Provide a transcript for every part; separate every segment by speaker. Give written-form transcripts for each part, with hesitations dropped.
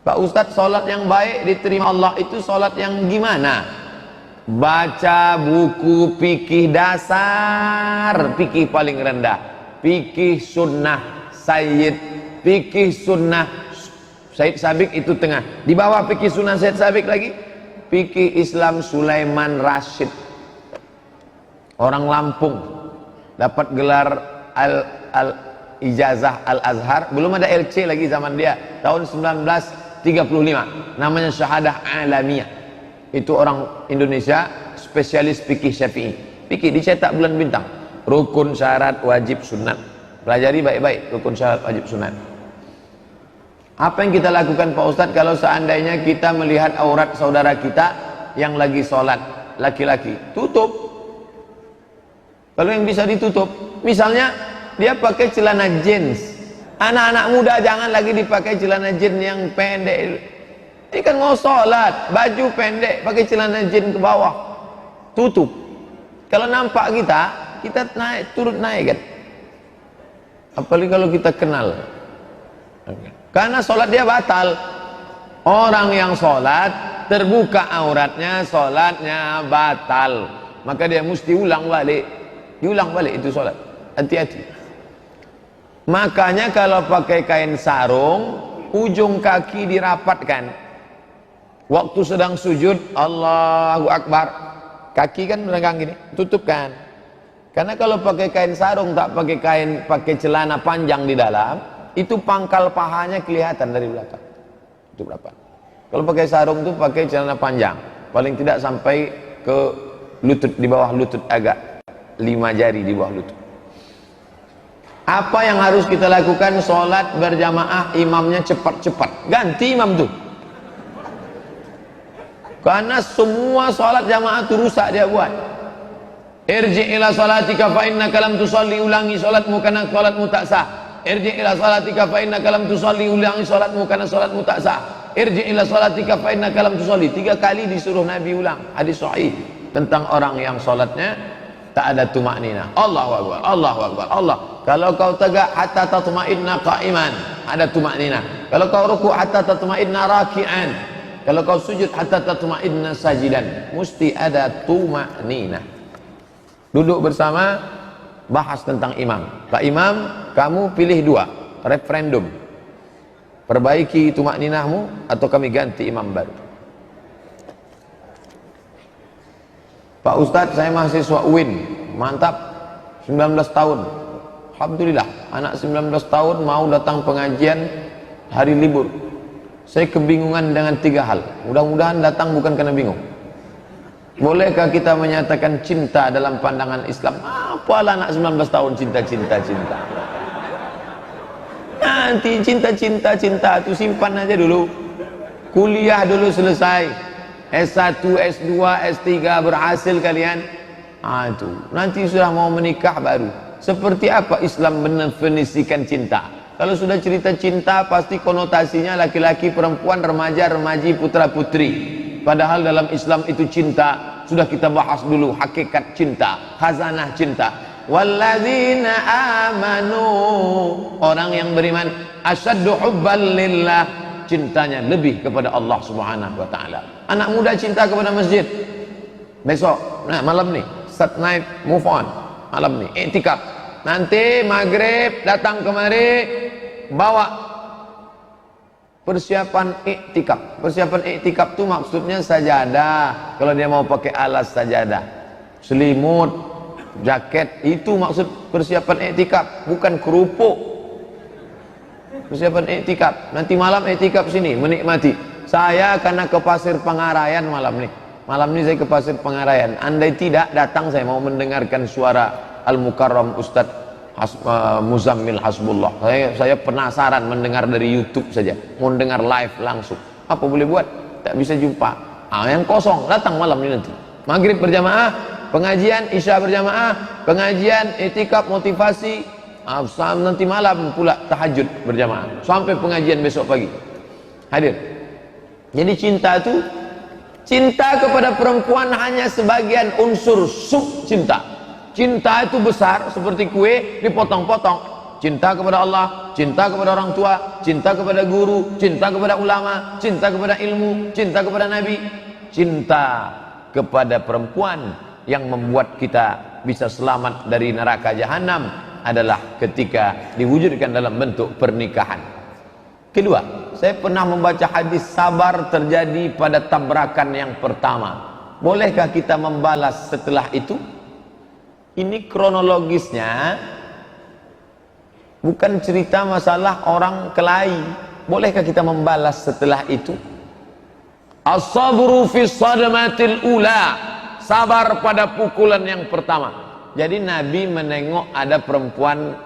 Speaker 1: Pak Ustadz, sholat yang baik diterima Allah itu sholat yang gimana? Baca buku fikih dasar, fikih paling rendah, fikih sunnah Sayyid, fikih sunnah Said Sabiq itu tengah, di bawah fikih sunnah Said Sabiq lagi fikih Islam Sulaiman Rashid, orang Lampung, dapat gelar Ijazah Al-Azhar, belum ada LC lagi zaman dia, tahun 1935, namanya Syahadah Alamiyah. Itu orang Indonesia, spesialis fikih Syafi'i. Fikih dicetak bulan bintang. Rukun, syarat, wajib, sunat. Pelajari baik-baik rukun, syarat, wajib, sunat. Apa yang kita lakukan Pak Ustadz kalau seandainya kita melihat aurat saudara kita yang lagi sholat, laki-laki? Tutup. Kalau yang bisa ditutup, misalnya dia pakai celana jeans. Anak-anak muda jangan lagi dipakai celana jeans yang pendek. Ini kan mau sholat, baju pendek, pakai celana jeans ke bawah, tutup. Kalau nampak kita naik, turut naik kan. Apalagi kalau kita kenal. Karena sholat dia batal. Orang yang sholat, terbuka auratnya, sholatnya batal. Maka dia mesti ulang balik. Diulang balik itu sholat. Hati-hati. Makanya kalau pakai kain sarung, ujung kaki dirapatkan. Waktu sedang sujud, Allahu Akbar, kaki kan meregang gini, tutupkan. Karena kalau pakai kain sarung, tak pakai celana panjang di dalam, itu pangkal pahanya kelihatan dari belakang. Itu berapa? Kalau pakai sarung tuh pakai celana panjang, paling tidak sampai ke lutut, di bawah lutut, agak 5 jari di bawah lutut. Apa yang harus kita lakukan? Sholat berjamaah, imamnya cepat-cepat, ganti imam tuh. Karena semua sholat jamaah itu rusak dia buat. Irji' ila sholatika fa innaka lam tusalli, ulangi sholatmu karena sholatmu tak sah. Irji' ila sholatika fa innaka lam tusalli, ulangi sholatmu karena sholatmu tak sah. Irji' ila sholatika fa innaka lam tusalli. 3 kali disuruh Nabi ulang. Hadis sahih tentang orang yang sholatnya tak ada tumaknina. Allahu Akbar, Allahu Akbar, Allah. Kalau kau tegak hatta tatma'inna qa'iman, ada tumaknina. Kalau kau ruku' hatta tatma'inna raki'an. Kalau kau sujud hatta tatma'inna sajidan, mesti ada tumaknina. Duduk bersama, bahas tentang imam. Pak Imam, kamu pilih 2, referendum. Perbaiki tumakninahmu atau kami ganti imam baru. Pak Ustadz, saya mahasiswa UIN, mantap, 19 tahun. Alhamdulillah, anak 19 tahun mau datang pengajian hari libur. Saya kebingungan dengan 3 hal. Mudah-mudahan datang bukan karena bingung. Bolehkah kita menyatakan cinta dalam pandangan Islam? Apalah anak 19 tahun cinta. Nanti cinta itu simpan aja dulu. Kuliah dulu selesai. S1, S2, S3 berhasil kalian. Itu nanti sudah mau menikah baru. Seperti apa Islam mendefinisikan cinta? Kalau sudah cerita cinta pasti konotasinya laki-laki, perempuan, remaja, remaji, putra putri. Padahal dalam Islam itu cinta sudah kita bahas dulu, hakikat cinta, khazanah cinta. Walladzina amanu, orang yang beriman, asyaddu hubban lillah, cintanya lebih kepada Allah Subhanahu wa taala. Anak muda cinta kepada masjid. Besok, nah malam nih, start night, move on. Malam nih, i'tikaf. Nanti maghrib datang kemari, bawa persiapan i'tikaf. Persiapan i'tikaf itu maksudnya sajadah. Kalau dia mau pakai alas sajadah, selimut, jaket, itu maksud persiapan i'tikaf, bukan kerupuk. Persiapan i'tikaf. Nanti malam i'tikaf sini, menikmati. Saya karena ke Pasir Pangarayan malam nih. Malam ini saya ke Pasir Pangarayan. Andai tidak datang, saya mau mendengarkan suara Al-Mukarram Ustadz Muzammil Hasbullah. Saya penasaran mendengar dari YouTube saja, mau dengar live langsung. Apa boleh buat? Tak bisa jumpa. Yang kosong datang malam ini nanti. Maghrib berjamaah, pengajian Isya berjamaah, pengajian i'tikaf motivasi, nanti malam pula tahajud berjamaah sampai pengajian besok pagi. Hadir. Jadi cinta itu, cinta kepada perempuan hanya sebagian unsur sub cinta. Cinta itu besar seperti kue dipotong-potong. cinta kepada Allah, cinta kepada orang tua, cinta kepada guru, cinta kepada ulama, cinta kepada ilmu, cinta kepada Nabi, cinta kepada perempuan yang membuat kita bisa selamat dari neraka jahanam adalah ketika diwujudkan dalam bentuk pernikahan. Kedua, saya pernah membaca hadis sabar terjadi pada tabrakan yang pertama. Bolehkah kita membalas setelah itu? Ini kronologisnya bukan cerita masalah orang kelahi. Bolehkah kita membalas setelah itu? As-sabru fi sadmatil ula, sabar pada pukulan yang pertama. Jadi Nabi menengok ada perempuan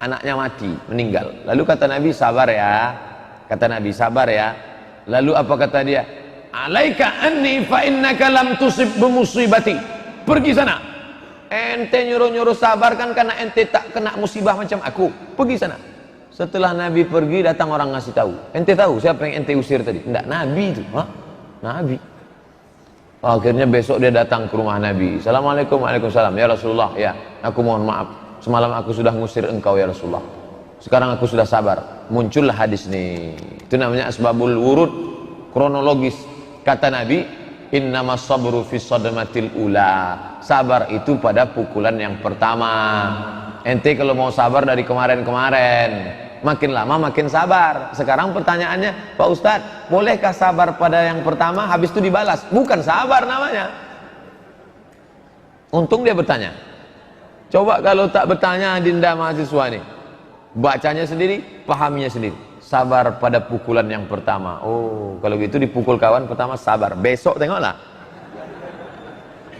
Speaker 1: anaknya mati, meninggal. Lalu kata Nabi, sabar ya. Kata Nabi, sabar ya. Lalu apa kata dia? Alaika anni fa innaka lam tusib bimusibati. Pergi sana. Ente nyuruh-nyuruh sabar kan karena ente tak kena musibah macam aku. Pergi sana. Setelah Nabi pergi, datang orang ngasih tahu. Ente tahu siapa yang ente usir tadi? Enggak, Nabi itu. Hah? Nabi. Akhirnya besok dia datang ke rumah Nabi. Assalamualaikum, waalaikumsalam. Ya Rasulullah, ya, aku mohon maaf. Semalam aku sudah ngusir engkau ya Rasulullah. Sekarang aku sudah sabar. Muncullah hadis nih. Itu namanya asbabul wurud, kronologis. Kata Nabi, innamas sabru fis sadmatil ula. Sabar itu pada pukulan yang pertama. Ente kalau mau sabar dari kemarin-kemarin, makin lama makin sabar. Sekarang pertanyaannya, Pak Ustadz, bolehkah sabar pada yang pertama habis itu dibalas? Bukan sabar namanya. Untung dia bertanya. Coba kalau tak bertanya Dinda mahasiswa nih, bacanya sendiri, pahaminya sendiri. Sabar pada pukulan yang pertama. Oh, kalau gitu dipukul kawan pertama sabar. Besok tengoklah.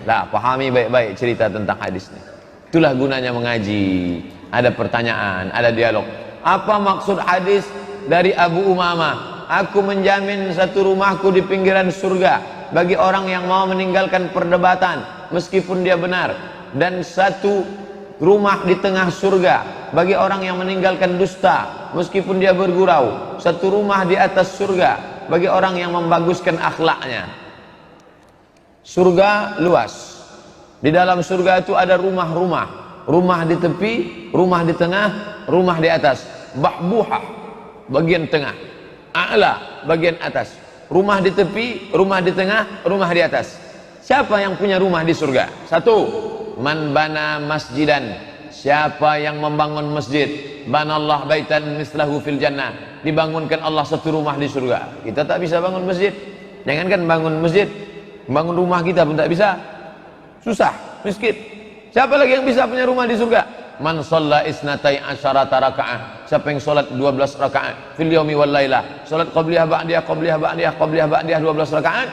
Speaker 1: Lah, pahami baik-baik cerita tentang hadisnya. Itulah gunanya mengaji. Ada pertanyaan, ada dialog. Apa maksud hadis dari Abu Umamah? Aku menjamin satu rumahku di pinggiran surga bagi orang yang mau meninggalkan perdebatan meskipun dia benar, dan satu rumah di tengah surga bagi orang yang meninggalkan dusta meskipun dia bergurau, satu rumah di atas surga bagi orang yang membaguskan akhlaknya. Surga luas. Di dalam surga itu ada rumah-rumah, rumah di tepi, rumah di tengah, rumah di atas. Bahbuhah bagian tengah, a'la bagian atas. Rumah di tepi, rumah di tengah, rumah di atas. Siapa yang punya rumah di surga? Satu, man bana masjidan, siapa yang membangun masjid, banallah baitan mislahu fil jannah, dibangunkan Allah satu rumah di surga. Kita tak bisa bangun masjid, jangankan bangun masjid, bangun rumah kita pun tak bisa, susah, miskin. Siapa lagi yang bisa punya rumah di surga? Man shalla isnatai asyarata raka'ah, siapa yang solat 12 rakaat fil yaumi wal lailah, solat qabliyah ba'diyah qabliyah ba'diyah qabliyah ba'diyah 12 rakaat,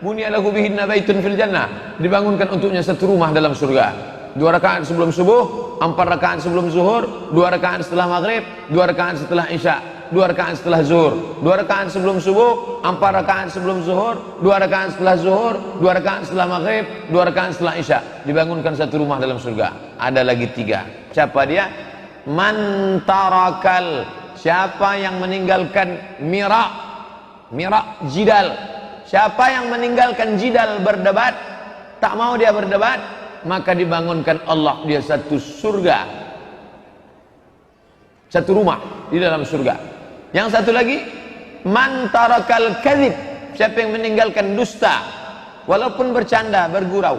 Speaker 1: bunya lahu bihinna baitun fil jannah, dibangunkan untuknya satu rumah dalam surga. 2 rakaat sebelum subuh, 4 rakaat sebelum zuhur, 2 rakaat setelah maghrib, 2 rakaat setelah isya, 2 rakaat setelah zuhur, 2 rakaat sebelum subuh, 4 rakaat sebelum zuhur, 2 rakaat setelah zuhur, 2 rakaat setelah maghrib, 2 rakaat setelah isya, dibangunkan satu rumah dalam surga. Ada lagi 3. Siapa dia? Man tarakal, siapa yang meninggalkan mira' jidal. Siapa yang meninggalkan jidal, berdebat, tak mau dia berdebat, maka dibangunkan Allah dia satu surga, satu rumah di dalam surga. Yang satu lagi, man tarakal kadhib, siapa yang meninggalkan dusta, walaupun bercanda, bergurau,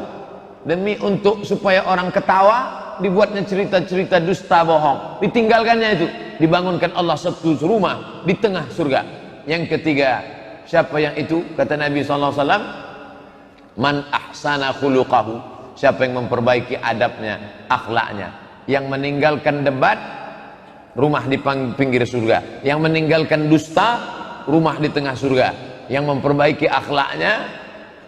Speaker 1: demi untuk supaya orang ketawa, dibuatnya cerita-cerita dusta bohong, ditinggalkannya itu, dibangunkan Allah satu rumah di tengah surga. Yang ketiga, siapa yang itu? Kata Nabi SAW, man ahsana khuluqahu, siapa yang memperbaiki adabnya, akhlaknya. Yang meninggalkan debat, rumah di pinggir surga. Yang meninggalkan dusta, rumah di tengah surga. Yang memperbaiki akhlaknya,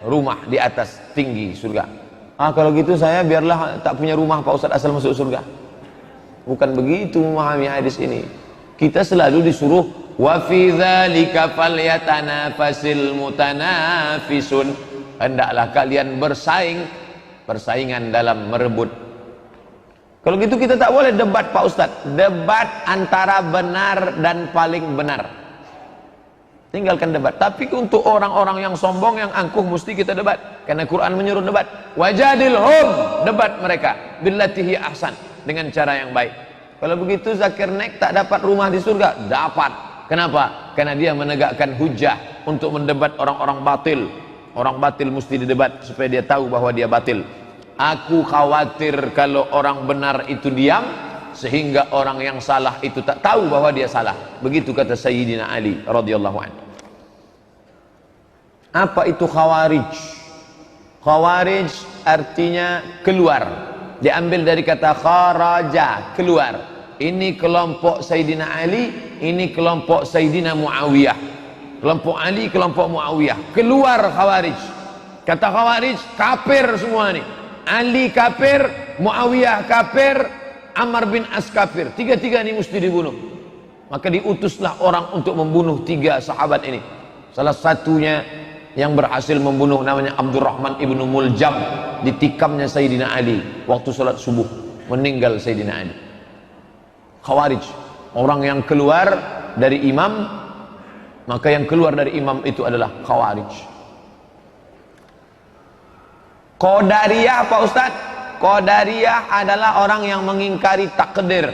Speaker 1: rumah di atas tinggi surga. Kalau gitu saya biarlah tak punya rumah Pak Ustadz asal masuk surga. Bukan begitu memahami hadis ini. Kita selalu disuruh wa fi dzalika falyatanafasil mutanafisun, hendaklah kalian persaingan dalam merebut. Kalau gitu kita tak boleh debat Pak Ustadz, debat antara benar dan paling benar, tinggalkan debat. Tapi untuk orang-orang yang sombong, yang angkuh, mesti kita debat, karena Quran menyuruh debat. Wajadilhum, debat mereka billatihi ahsan, dengan cara yang baik. Kalau begitu Zakir Naik tak dapat rumah di surga? Dapat. Kenapa? Karena dia menegakkan hujah untuk mendebat orang-orang batil. Orang batil mesti didebat supaya dia tahu bahwa dia batil. Aku khawatir kalau orang benar itu diam, sehingga orang yang salah itu tak tahu bahwa dia salah. Begitu kata Sayyidina Ali radhiyallahu anhu. Apa itu Khawarij? Khawarij artinya keluar. Diambil dari kata kharaja, keluar. Ini kelompok Sayyidina Ali, ini kelompok Sayyidina Muawiyah. Kelompok Ali, kelompok Muawiyah. Keluar Khawarij. Kata Khawarij, kafir semua nih. Ali kafir, Muawiyah kafir, Ammar bin As kafir. Tiga-tiga ini mesti dibunuh. Maka diutuslah orang untuk membunuh tiga sahabat ini. Salah satunya yang berhasil membunuh namanya Abdurrahman ibnu Muljam. Ditikamnya Sayyidina Ali waktu salat subuh. Meninggal Sayyidina Ali. Khawarij, orang yang keluar dari imam, maka yang keluar dari imam itu adalah Khawarij. Qadariyah Pak Ustadz, Qadariyah adalah orang yang mengingkari takdir.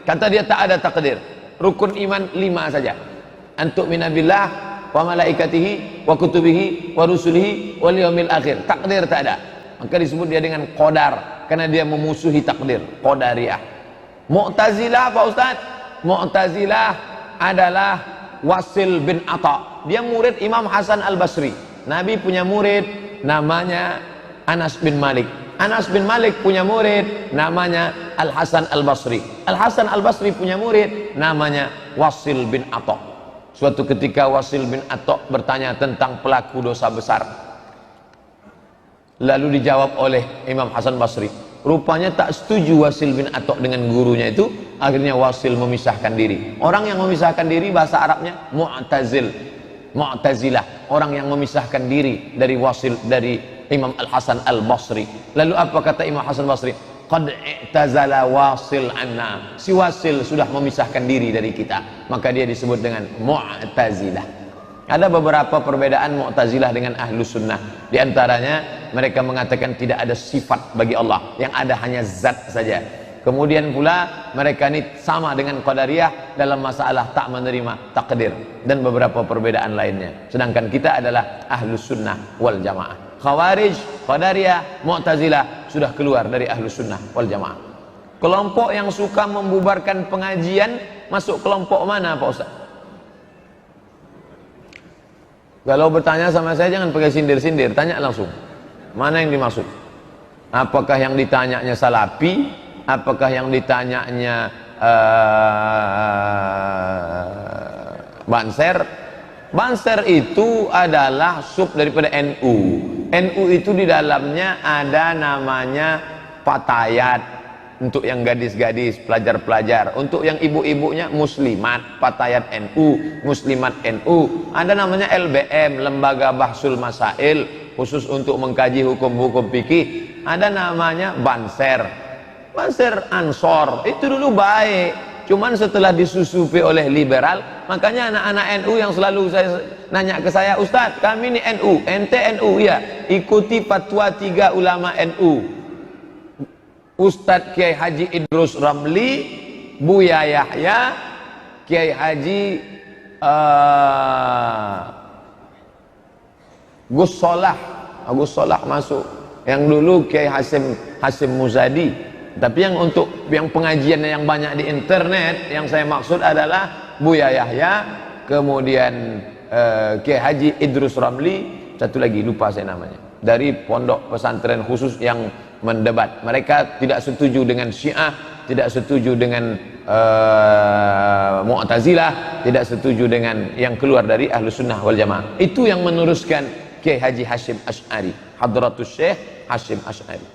Speaker 1: Kata dia tak ada takdir. Rukun iman 5 saja. Antuk minabillah wa malaikatihi wa kutubihi wa rusulihi wal yaumil akhir. Takdir tak ada. Maka disebut dia dengan qadar, karena dia memusuhi takdir. Qadariyah. Mu'tazilah Pak Ustadz, Mu'tazilah adalah Wasil bin Atta. Dia murid Imam Hasan al-Basri. Nabi punya murid namanya Anas bin Malik. Anas bin Malik punya murid namanya Al-Hasan al-Basri. Al-Hasan al-Basri punya murid namanya Wasil bin Atta. Suatu ketika Wasil bin Atta bertanya tentang pelaku dosa besar. Lalu dijawab oleh Imam Hasan Basri. Rupanya tak setuju Wasil bin Atta dengan gurunya itu. Akhirnya Wasil memisahkan diri. Orang yang memisahkan diri bahasa Arabnya Mu'tazil, Mu'tazilah. Orang yang memisahkan diri dari Wasil, dari Imam Al-Hasan Al-Basri. Lalu apa kata Imam Hasan Basri? Qad i'tazala Wasil anna. Si Wasil sudah memisahkan diri dari kita. Maka dia disebut dengan Mu'tazilah. Ada beberapa perbedaan Mu'tazilah dengan Ahlus Sunnah. Di antaranya mereka mengatakan tidak ada sifat bagi Allah, yang ada hanya zat saja. Kemudian pula mereka ini sama dengan Qadariyah dalam masalah tak menerima takdir dan beberapa perbedaan lainnya. Sedangkan kita adalah Ahlus Sunnah wal Jamaah. Khawarij, Qadariyah, Mu'tazilah sudah keluar dari Ahlus Sunnah wal Jamaah. Kelompok yang suka membubarkan pengajian masuk kelompok mana Pak Ustaz? Kalau bertanya sama saya jangan pakai sindir-sindir, tanya langsung. Mana yang dimaksud? Apakah yang ditanyanya Salafi? Apakah yang ditanyanya Banser? Banser itu adalah sub daripada NU. NU itu di dalamnya ada namanya Fatayat. Untuk yang gadis-gadis, pelajar-pelajar. Untuk yang ibu-ibunya Muslimat, Fatayat NU, Muslimat NU. Ada namanya LBM, Lembaga Bahsul Masail, khusus untuk mengkaji hukum-hukum fikih. Ada namanya Banser. Banser Ansor, itu dulu baik. Cuman setelah disusupi oleh liberal, makanya anak-anak NU yang selalu saya nanya ke saya, Ustadz kami ini NU, ente NU ya, ikuti fatwa 3 ulama NU. Ustadz Kiai Haji Idrus Ramli, Buya Yahya, Kiai Haji Gus Solah masuk. Yang dulu Kiai Hasim Muzadi. Tapi yang untuk yang pengajian yang banyak di internet, yang saya maksud adalah Buya Yahya, kemudian Kiai Haji Idrus Ramli, satu lagi lupa saya namanya, dari pondok pesantren khusus yang mendebat. Mereka tidak setuju dengan Syiah, tidak setuju dengan Mu'tazilah, tidak setuju dengan yang keluar dari Ahlus Sunnah wal Jamaah. Itu yang meneruskan Kiai Haji Hashim Asy'ari, Hadratus Syekh Hashim Asy'ari.